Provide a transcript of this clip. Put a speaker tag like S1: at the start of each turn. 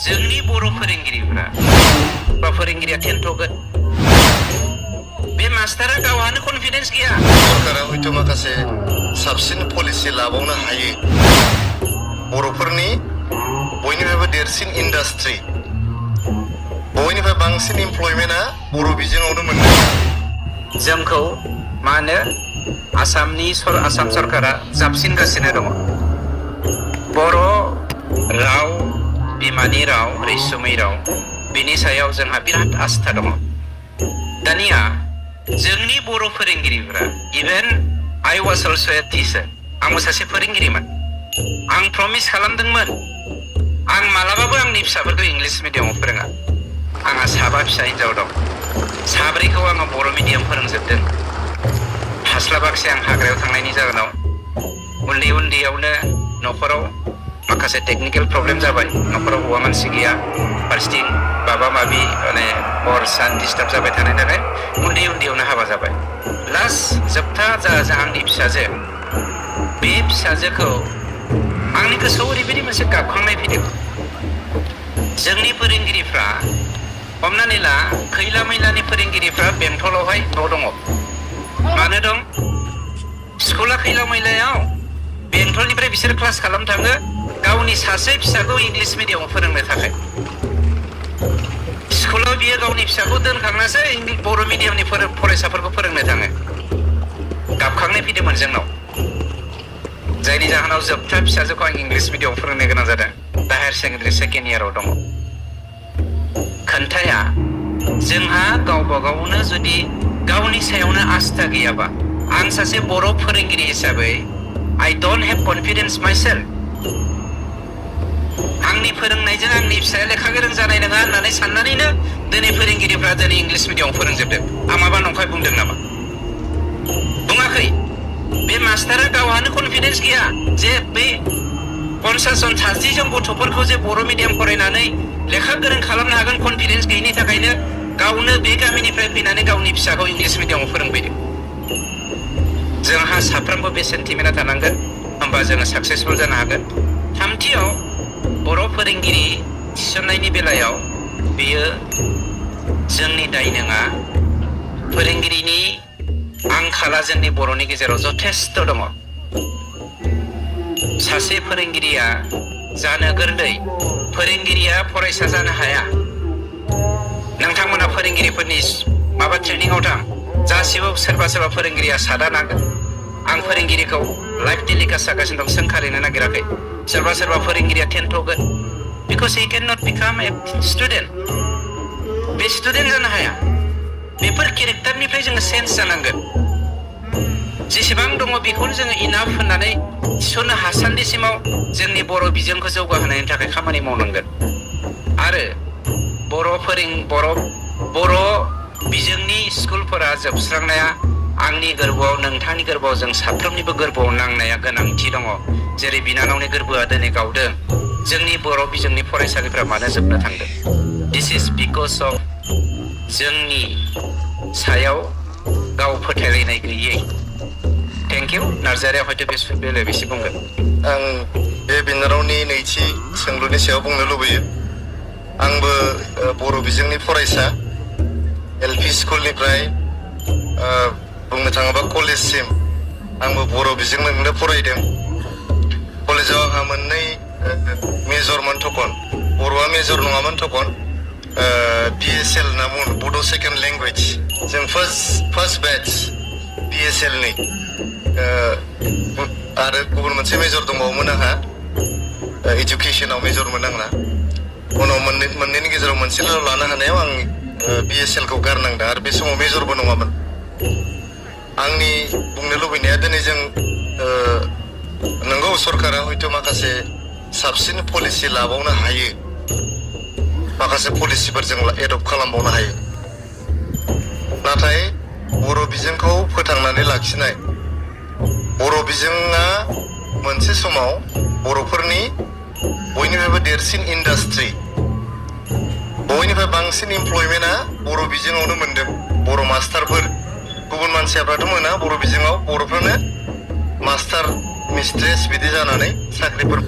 S1: जोंनि बर' फोरोंगिरिफ्रा बा फोरोंगिरिया थेनथ'गोन बे मास्टारा गावहानो कनफिडेन्स गैया
S2: सरकारा हयथ' माखासे साबसिन पलिसि लाबावनो हायो बर'फोरनि बयनिफ्रायबो देरसिन इन्डास्ट्रि बयनिफ्राय बांसिन एमप्लयमेन्टआ बर' बिजोङावनो मोनदों
S1: जोंखौ मा होनो आसाम सरकारा जाबसिनगासिनो दङ बर' राव बिमानि राव रैसुमै राव बिनि सायाव जोंहा बिराद आस्था दङ दानिया जोंनि बर' फोरोंगिरिफ्रा even I was also a teacher आंबो सासे फोरोंगिरिमोन आं प्रमिस खालामदोंमोन आं मालाबाबो आंनि फिसाफोरखौ इंलिश मिडियामाव फोरोङा आंहा 7 फिसा हिनजाव दं 3खौ आङो बर' मिडियाम फोरोंजोबदों हास्लाबाखसै आं हाग्रायाव थांनायनि जाहोनाव उन्दैयावनो न'खराव माखासे टेक्निकल प्रब्लेम जाबाय न'खराव हौवा मानसि गैया फारसेथिं बाबा माबि माने हर सान डिस्टार्ब जाबाय थानायनि थाखाय उन्दैयावनो हाबा जाबाय लास्ट जोबथा जा आंनि फिसाजो बे फिसाजोखौ आंनि गोसोआव ओरैबायदि मोनसे गाबखांनाय फैदों जोंनि फोरोंगिरिफ्रा हमनानै ला खैला मैलानि फोरोंगिरिफ्रा बेंटलावहाय न' दङ मानो दं स्कुला खैला मैलायाव बेंटलनिफ्राय बिसोर क्लास खालामनो थाङो गावनि सासे फिसाखौ इंलिश मिडियामाव फोरोंनो थाखाय स्कुलाव बियो गावनि फिसाखौ दोनखांनासो बर' मिडियामनि फरायसाफोरखौ फोरोंनो थाङो गाबखांनाय फैदोंमोन जोंनाव जायनि जाहोनाव जोबथा फिसाजोखौ आं इंलिश मिडियामाव फोरोंनो गोनां जादों दा हायार सेकेन्डारि सेकेन्ड इयाराव दङ खोन्थाया जोंहा गावबा गावनो जुदि गावनि सायावनो आस्था गैयाबा आं सासे बर' फोरोंगिरि हिसाबै I don't have confidence myself आंनि फोरोंनायजों आंनि फिसाया लेखा गोरों जानाय नङा होननानै साननानैनो दिनै फोरोंगिरिफ्रा दिनै इंलिश मिडियामाव फोरोंजोबदों आं माबा नंखाय बुंदों नामा बुङाखै बे मास्टारा गावहानो कनफिडेन्स गैया जे बे 50 जन 60 जन गथ'फोरखौ जे बर' मिडियाम फरायनानै लेखा गोरों खालामनो हागोन कनफिडेन्स गैयिनि थाखायनो गावनो बे गामिनिफ्राय फैनानै गावनि फिसाखौ इंलिश मिडियामाव फोरोंफैदों जोंहा साफ्रोमबो बे सेन्टिमेन्टआ थानांगोन होमबा जोङो साक्सेसफुल जानो हागोन थामथियाव बर' फोरोंगिरि थिसननायनि बेलायाव बेयो जोंनि दाय नङा फोरोंगिरिनि आंखाला जोंनि बर'नि गेजेराव जथेस्थ दङ सासे फोरोंगिरिया जानो गोरलै फोरोंगिरिया फरायसा जानो हाया नोंथांमोना फोरोंगिरिफोरनि माबा ट्रेनिंआव थां गासिबो सोरबा फोरोंगिरिया सादा नांगोन आं फोरोंगिरिखौ लाइफ टेलिकास्ट जागासिनो दं सोंखारिनो नागिराखै सोरबा फोरोंगिरिया थेनथ'गोन because he cannot become a student बे स्टुडेन्ट जानो हाया बेफोर केरेक्टारनिफ्राय जोङो चेन्ज जानांगोन जेसेबां दङ बेखौनो जोङो इनाफ होननानै थिसननो हासान्दिसिमाव जोंनि बर' बिजोंखौ जौगाहोनायनि थाखाय खामानि मावनांगोन आरो बर' बिजोंनि स्कुलफोरा जोबस्रांनाया आंनि गोरबोआव नोंथांनि गोरबोआव जों साफ्रोमनिबो गोरबोआव नांनाया गोनांथि दङ जेरै बिनानावनि गोरबोआ दिनै गावदों जोंनि बर' बिजोंनि फरायसालिफ्रा मानो जोबनो थांदों दिस इज बिकज अफ जोंनि सायाव गाव फोथायलायनाय गैयै थेंक इउ नार्जारिया हयथ' बे बेलायाव एसे बुंगोन
S2: आं बे बिनानावनि नैथि सोंलुनि सायाव बुंनो लुबैयो आंबो बर' बिजोंनि फरायसा एलपि स्कुलनिफ्राय बुंनो थाङोबा कलेजसिम आंबो बर' बिजोंजोंनो फरायदों कलेजाव आंहा मोननै मेजरमोन थखन बर'आ मेजर नङामोन थखन BSL होनना बुङो बड' सेकेन्ड लेंगुवेज जों फार्स्ट बेच BSL नि आरो गुबुन मोनसे मेजर दंबावोमोन आंहा इडुकेसनाव मेजरमोन आंना उनाव मोननैनि गेजेराव मोनसेल' लानो हानायाव आं BSL खौ गारनांदों आरो बे समाव मेजरबो नङामोन आंनि बुंनो लुबैनाया दिनै जों नंगौ सरकारा हयथ' माखासे साबसिन पलिसि लाबावनो हायो माखासे पलिसिफोर जों एडप्ट खालामबावनो हायो नाथाय बर' बिजोंखौ फोथांनानै लाखिनाय बर' बिजोङा मोनसे समाव बर'फोरनि बयनिफ्रायबो देरसिन इन्डास्ट्रि बयनिफ्राय बांसिन एमप्लयमेन्टआ बर' बिजोङावनो मोनदों बर' मास्टारफोर गुबुन मानसिफ्राथ' मोना बर' बिजोङाव बर'फ्रानो मास्टार मिस्ट्रेस बिदि जानानै साख्रिफोर